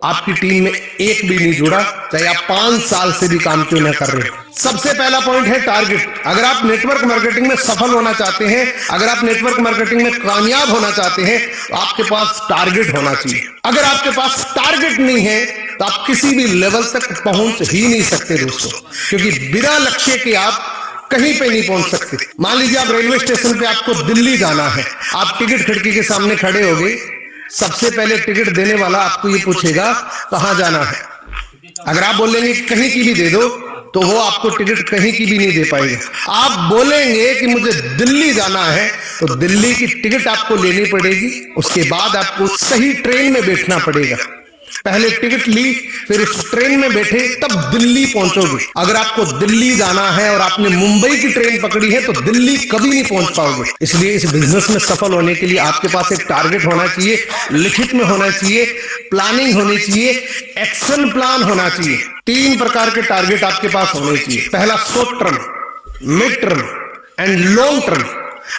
आपकी टीम में एक भी नहीं जुड़ा, चाहे आप 5 साल से भी काम क्यों ना कर रहे हो। सबसे पहला पॉइंट है टारगेट। अगर आप नेटवर्क मार्केटिंग में सफल होना चाहते हैं, अगर आप नेटवर्क मार्केटिंग में कामयाब होना चाहते हैं, तो आपके पास टारगेट होना चाहिए। अगर आपके पास टारगेट नहीं है तो आप किसी भी लेवल तक पहुंच ही नहीं सकते दोस्तों, क्योंकि बिना लक्ष्य के आप कहीं पे नहीं पहुंच सकते। मान लीजिए आप रेलवे स्टेशन पे आपको दिल्ली जाना है, आप टिकट खिड़की के सामने खड़े हो गए, सबसे पहले टिकट देने वाला आपको ये पूछेगा कहां जाना है। अगर आप बोलेंगे कहीं की भी दे दो तो वो आपको टिकट कहीं की भी नहीं दे पाएगा। आप बोलेंगे कि मुझे दिल्ली जाना है तो दिल्ली की टिकट आपको लेनी पड़ेगी, उसके बाद आपको सही ट्रेन में बैठना पड़ेगा। पहले टिकट ली, फिर उस ट्रेन में बैठे, तब दिल्ली पहुंचोगे। अगर आपको दिल्ली जाना है और आपने मुंबई की ट्रेन पकड़ी है तो दिल्ली कभी नहीं पहुंच पाओगे। इसलिए इस बिजनेस में सफल होने के लिए आपके पास एक टारगेट होना चाहिए, लिखित में होना चाहिए, प्लानिंग होनी चाहिए, एक्शन प्लान होना चाहिए। 3 प्रकार के टारगेट आपके पास होने चाहिए। पहला short term, mid term and long term.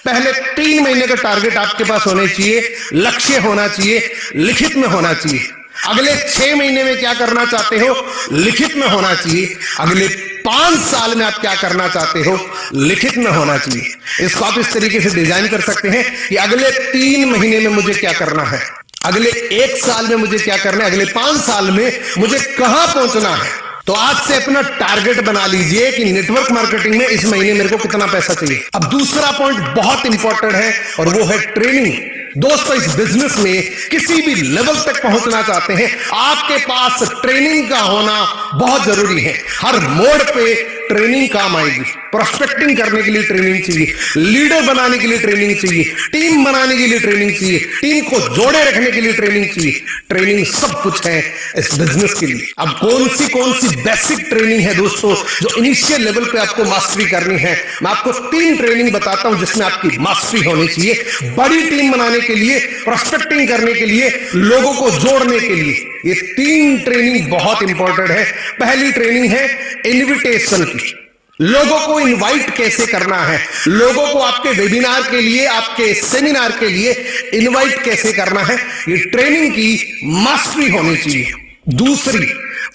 पहले 3 महीने का टारगेट आपके पास होने चाहिए, लक्ष्य होना चाहिए, लिखित में होना चाहिए। अगले 6 महीने में क्या करना चाहते हो, लिखित में होना चाहिए। अगले 5 साल में आप क्या करना चाहते हो, लिखित में होना चाहिए। इसको आप इस तरीके से डिजाइन कर सकते हैं कि अगले 3 महीने में मुझे क्या करना है, अगले 1 साल में मुझे क्या करना है, अगले 5 साल में मुझे कहां पहुंचना है। तो आज से अपना टारगेट बना लीजिए कि नेटवर्क मार्केटिंग में इस महीने मेरे को कितना पैसा चाहिए। अब दूसरा पॉइंट बहुत इंपॉर्टेंट है और वो है ट्रेनिंग। दोस्तों, इस बिजनेस में किसी भी लेवल तक पहुंचना चाहते हैं, आपके पास ट्रेनिंग का होना बहुत जरूरी है। हर मोड़ पे ट्रेनिंग काम आएगी। प्रोस्पेक्टिंग करने के लिए ट्रेनिंग चाहिए, लीडर बनाने के लिए ट्रेनिंग चाहिए, टीम बनाने के लिए ट्रेनिंग चाहिए, टीम को जोड़े रखने के लिए ट्रेनिंग चाहिए। ट्रेनिंग सब कुछ है इस बिजनेस के लिए। अब कौन सी बेसिक ट्रेनिंग है दोस्तों जो इनिशियल लेवल पे आपको मास्टरी करनी है। मैं आपको 3 ट्रेनिंग बताता हूं जिसमें आपकी मास्टरी होनी चाहिए। बड़ी टीम बनाने के लिए, प्रोस्पेक्टिंग करने के लिए, लोगों को जोड़ने के लिए, ये 3 ट्रेनिंग बहुत इंपॉर्टेंट है। पहली ट्रेनिंग है इन्विटेशन की। लोगों को इनवाइट कैसे करना है, लोगों को आपके वेबिनार के लिए, आपके सेमिनार के लिए इनवाइट कैसे करना है, ये ट्रेनिंग की मास्टरी होनी चाहिए। दूसरी,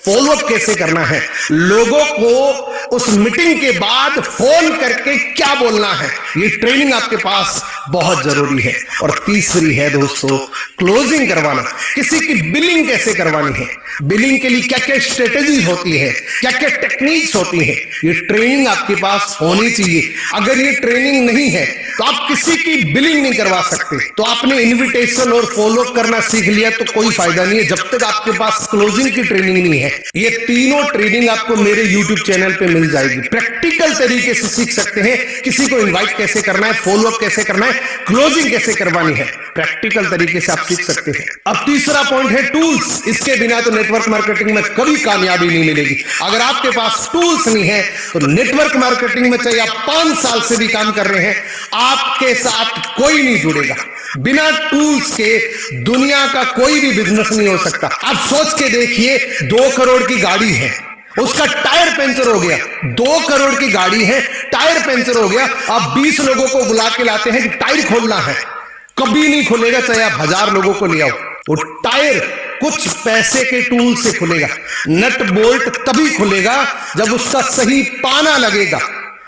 फॉलोअप कैसे करना है, लोगों को उस मीटिंग के बाद फोन करके क्या बोलना है, ये ट्रेनिंग आपके पास बहुत जरूरी है। और तीसरी है दोस्तों क्लोजिंग करवाना। किसी की बिलिंग कैसे करवानी है, बिलिंग के लिए क्या क्या स्ट्रेटेजी होती है, क्या क्या टेक्निक्स होती है, ये ट्रेनिंग आपके पास होनी चाहिए। अगर ये ट्रेनिंग नहीं है तो आप किसी की बिलिंग नहीं करवा सकते। तो आपने इन्विटेशन और फॉलोअप करना सीख लिया तो कोई फायदा नहीं है जब तक आपके पास क्लोजिंग की ट्रेनिंग नहीं है। ये तीनों ट्रेनिंग आपको मेरे YouTube चैनल पे मिल जाएगी। प्रैक्टिकल तरीके से सीख सकते हैं किसी को इनवाइट कैसे करना है, फॉलोअप कैसे करना है, क्लोजिंग कैसे करवानी है, प्रैक्टिकल तरीके से आप सीख सकते हैं। अब तीसरा पॉइंट है टूल्स। इसके बिना तो नेटवर्क मार्केटिंग में कभी कामयाबी नहीं मिलेगी। अगर आपके पास टूल्स नहीं है तो नेटवर्क मार्केटिंग में चाहे आप 5 साल से भी काम कर रहे हैं, आपके साथ कोई नहीं जुड़ेगा। बिना टूल्स के दुनिया का कोई भी बिजनेस नहीं हो सकता। आप सोच के देखिए, 2 करोड़ की गाड़ी है, उसका टायर पंचर हो गया। 2 करोड़ की गाड़ी है, टायर पंचर हो गया, आप 20 लोगों को बुला के लाते हैं कि टायर खोलना है, कभी नहीं खुलेगा चाहे आप 1000 लोगों को ले आओ। वो टायर कुछ पैसे के टूल से खुलेगा। नट बोल्ट तभी खुलेगा जब उसका सही पाना लगेगा।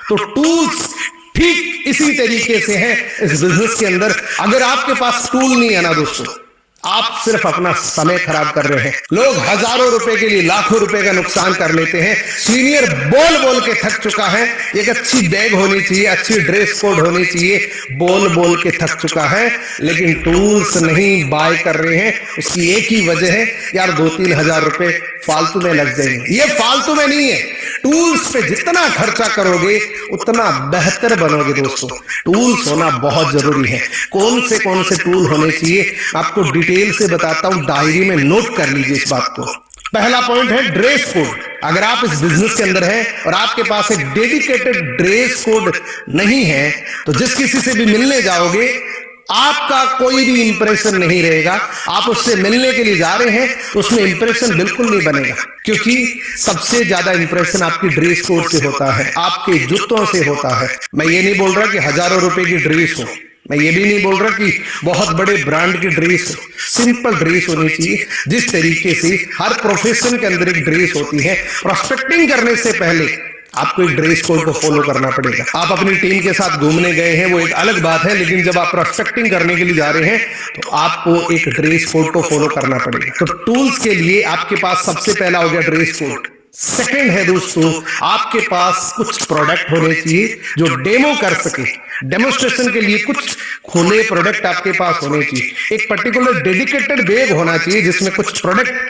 तो टूल्स ठीक इसी तरीके से है इस बिजनेस के अंदर। अगर आपके पास टूल नहीं है ना दोस्तों, आप सिर्फ अपना समय खराब कर रहे हैं। लोग हजारों रुपए के लिए लाखों रुपए का नुकसान कर लेते हैं। सीनियर बोल बोल के थक चुका है। एक अच्छी बैग होनी चाहिए, अच्छी ड्रेस कोड होनी चाहिए, बोल बोल के थक चुका है, लेकिन टूल्स नहीं बाय कर रहे हैं। उसकी एक ही वजह है, यार 2-3 हजार रुपए फालतू में लग जाएंगे। ये फालतू में नहीं है, टूल्स पे जितना खर्चा करोगे उतना बेहतर बनोगे दोस्तों। टूल्स होना बहुत जरूरी है। कौन से टूल होने चाहिए आपको डिटेल से बताता हूं, डायरी में नोट कर लीजिए इस बात को। पहला पॉइंट है ड्रेस कोड। अगर आप इस बिजनेस के अंदर हैं और आपके पास एक डेडिकेटेड ड्रेस कोड नहीं है तो जिस किसी से भी मिलने जाओगे आपका कोई भी इंप्रेशन नहीं रहेगा। आप उससे मिलने के लिए जा रहे हैं तो उसमें इंप्रेशन बिल्कुल नहीं बनेगा, क्योंकि सबसे ज्यादा इंप्रेशन आपकी ड्रेस कोड से होता है, आपके जूतों से होता है। मैं ये नहीं बोल रहा कि हजारों रुपए की ड्रेस हो, मैं ये भी नहीं बोल रहा कि बहुत बड़े ब्रांड की ड्रेस, सिंपल ड्रेस होनी चाहिए। जिस तरीके से हर प्रोफेशन के अंदर एक ड्रेस होती है, प्रोस्पेक्टिंग करने से पहले आपको एक ड्रेस कोड को फॉलो करना पड़ेगा। आप अपनी टीम के साथ घूमने गए हैं वो एक अलग बात है, लेकिन जब आप प्रोस्पेक्टिंग करने के लिए जा रहे हैं तो आपको एक ड्रेस कोड को फॉलो करना पड़ेगा। तो टूल्स के लिए आपके पास सबसे पहला हो गया ड्रेस कोड। सेकंड है दोस्तों, आपके पास कुछ प्रोडक्ट होने चाहिए जो डेमो कर सके। डेमोस्ट्रेशन के लिए कुछ खुले प्रोडक्ट आपके पास होने चाहिए। एक पर्टिकुलर डेडिकेटेड बैग होना चाहिए जिसमें कुछ प्रोडक्ट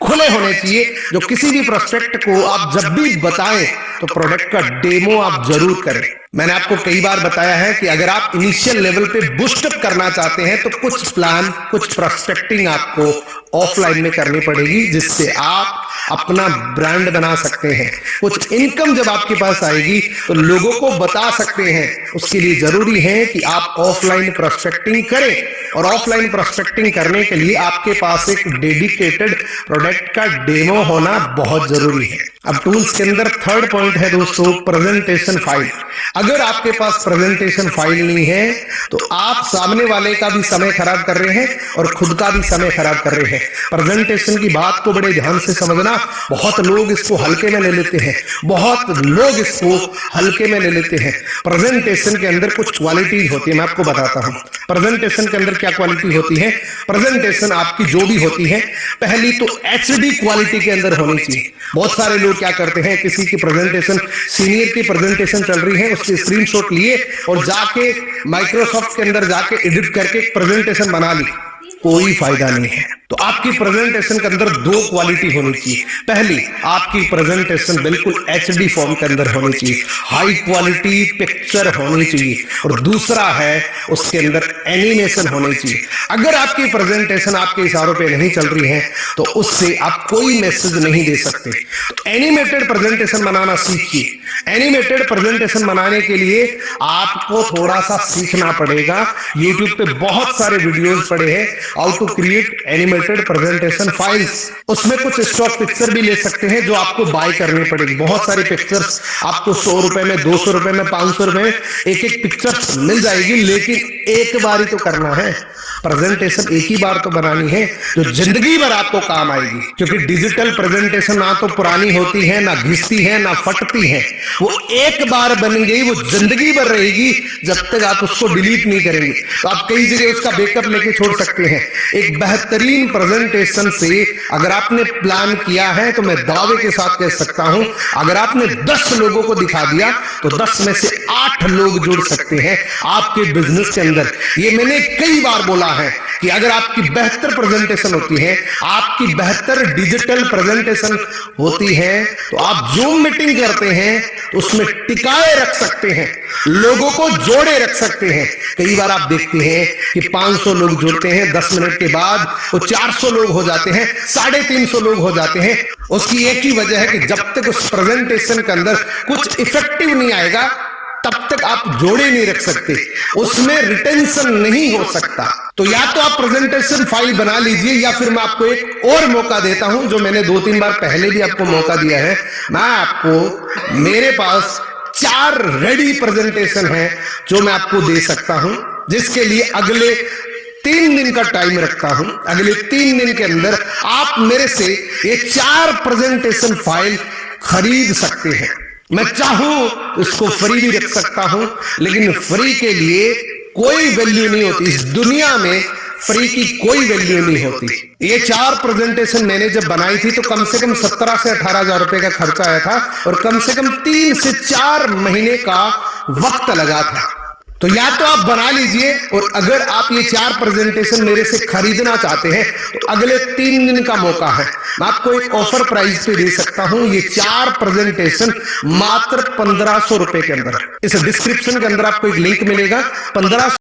खुले होने चाहिए, जो किसी भी प्रोस्पेक्ट को आप जब भी बताएं तो प्रोडक्ट का डेमो आप जरूर करें। मैंने आपको कई बार बताया है कि अगर आप इनिशियल लेवल पे बूस्टअप करना चाहते हैं तो कुछ प्लान, कुछ प्रोस्पेक्टिंग आपको ऑफलाइन में करनी पड़ेगी, जिससे आप अपना ब्रांड बना सकते हैं। कुछ इनकम जब आपके पास आएगी तो लोगों को बता सकते हैं। उसके लिए जरूरी है कि आप ऑफलाइन प्रोस्पेक्टिंग करें, और ऑफलाइन प्रोस्पेक्टिंग करने के लिए आपके पास एक डेडिकेटेड प्रोडक्ट का डेमो होना बहुत जरूरी है। अब टूल्स के अंदर थर्ड पॉइंट है दोस्तों, प्रेजेंटेशन फाइल। अगर आपके पास प्रेजेंटेशन फाइल नहीं है तो आप सामने वाले का भी समय खराब कर रहे हैं और खुद का भी समय खराब कर रहे हैं। प्रेजेंटेशन की बात को बड़े ध्यान से समझना। बहुत लोग इसको हल्के में ले लेते हैं, बहुत लोग इसको हल्के में ले लेते हैं। प्रेजेंटेशन के अंदर कुछ क्वालिटीज होती है, मैं आपको बताता हूं। प्रेजेंटेशन के अंदर क्या क्वालिटी होती है? प्रेजेंटेशन आपकी जो भी होती है, पहली तो एचडी क्वालिटी के अंदर होनी चाहिए। बहुत सारे लोग क्या करते हैं, किसी की प्रेजेंटेशन, सीनियर की प्रेजेंटेशन चल रही है, उसके स्क्रीनशॉट लिए और जाके माइक्रोसॉफ्ट के अंदर जाके एडिट करके एक प्रेजेंटेशन बना ली। कोई फायदा नहीं है। तो आपकी प्रेजेंटेशन के अंदर दो क्वालिटी होनी चाहिए। पहली, आपकी प्रेजेंटेशन बिल्कुल एचडी फॉर्म के अंदर होनी चाहिए, हाई क्वालिटी पिक्चर होनी चाहिए। और दूसरा है, उसके अंदर एनिमेशन होनी चाहिए। अगर आपकी प्रेजेंटेशन आपके इशारों पे नहीं चल रही है तो उससे आप कोई मैसेज नहीं दे सकते। तो एनिमेटेड प्रेजेंटेशन बनाना सीखिए। एनिमेटेड प्रेजेंटेशन बनाने के लिए आपको थोड़ा सा सीखना पड़ेगा। यूट्यूब पे बहुत सारे वीडियोस पड़े हैं, how to create animated presentation files. उसमें कुछ स्टॉक पिक्चर भी ले सकते हैं जो आपको बाय करनी पड़ेगी। बहुत सारी पिक्चर्स आपको 100 रुपए में, 200 रुपए में, 500 रुपए में एक एक पिक्चर मिल जाएगी, लेकिन एक बार ही तो करना है। प्रेजेंटेशन एक ही बार तो बनानी है जो जिंदगी भर आपको काम आएगी। क्योंकि डिजिटल प्रेजेंटेशन ना तो पुरानी होती है, ना घिसती है, ना फटती है। वो एक बार बन गई, वो जिंदगी भर रहेगी जब तक आप उसको डिलीट नहीं करेंगे। तो आप कई जगह उसका बैकअप लेके छोड़ सकते हैं। एक बेहतरीन प्रेजेंटेशन से अगर आपने प्लान किया है तो मैं दावे के साथ कह सकता हूं, अगर आपने 10 लोगों को दिखा दिया तो 10 में से 8 लोग जुड़ सकते हैं आपके बिजनेस के अंदर। ये मैंने कई बार बोला है कि अगर आपकी बेहतर प्रेजेंटेशन होती है, आपकी बेहतर डिजिटल प्रेजेंटेशन होती है, तो आप जूम मीटिंग करते हैं तो उसमें टिकाए रख सकते हैं, लोगों को जोड़े रख सकते हैं। कई बार आप देखते हैं कि 500 लोग जुड़ते हैं, 10 मिनट के बाद वो 400 लोग हो जाते हैं, 350 लोग हो जाते हैं। उसकी एक ही वजह है कि जब तक उस प्रेजेंटेशन के अंदर कुछ इफेक्टिव नहीं आएगा तब तक आप जोड़े नहीं रख सकते, उसमें रिटेंशन नहीं हो सकता। तो या तो आप प्रेजेंटेशन फाइल बना लीजिए, या फिर मैं आपको एक और मौका देता हूं जो मैंने 2-3 बार पहले भी आपको मौका दिया है। मैं आपको, मेरे पास 4 रेडी प्रेजेंटेशन है जो मैं आपको दे सकता हूं, जिसके लिए अगले 3 दिन का टाइम रखता हूं। अगले 3 दिन के अंदर आप मेरे से ये 4 प्रेजेंटेशन फाइल खरीद सकते हैं। मैं चाहूं इसको फ्री भी रख सकता हूं, लेकिन फ्री के लिए कोई वैल्यू नहीं होती। इस दुनिया में फ्री की कोई वैल्यू नहीं होती। ये 4 प्रेजेंटेशन मैंने जब बनाई थी तो कम से कम 17 से 18 हजार रुपए का खर्चा आया था और कम से कम 3 से 4 महीने का वक्त लगा था। तो या तो आप बना लीजिए, और अगर आप ये 4 प्रेजेंटेशन मेरे से खरीदना चाहते हैं तो अगले 3 दिन का मौका है। मैं आपको एक ऑफर प्राइस पे दे सकता हूं ये 4 प्रेजेंटेशन मात्र 1500 रुपए के अंदर। इस डिस्क्रिप्शन के अंदर आपको एक लिंक मिलेगा, 1500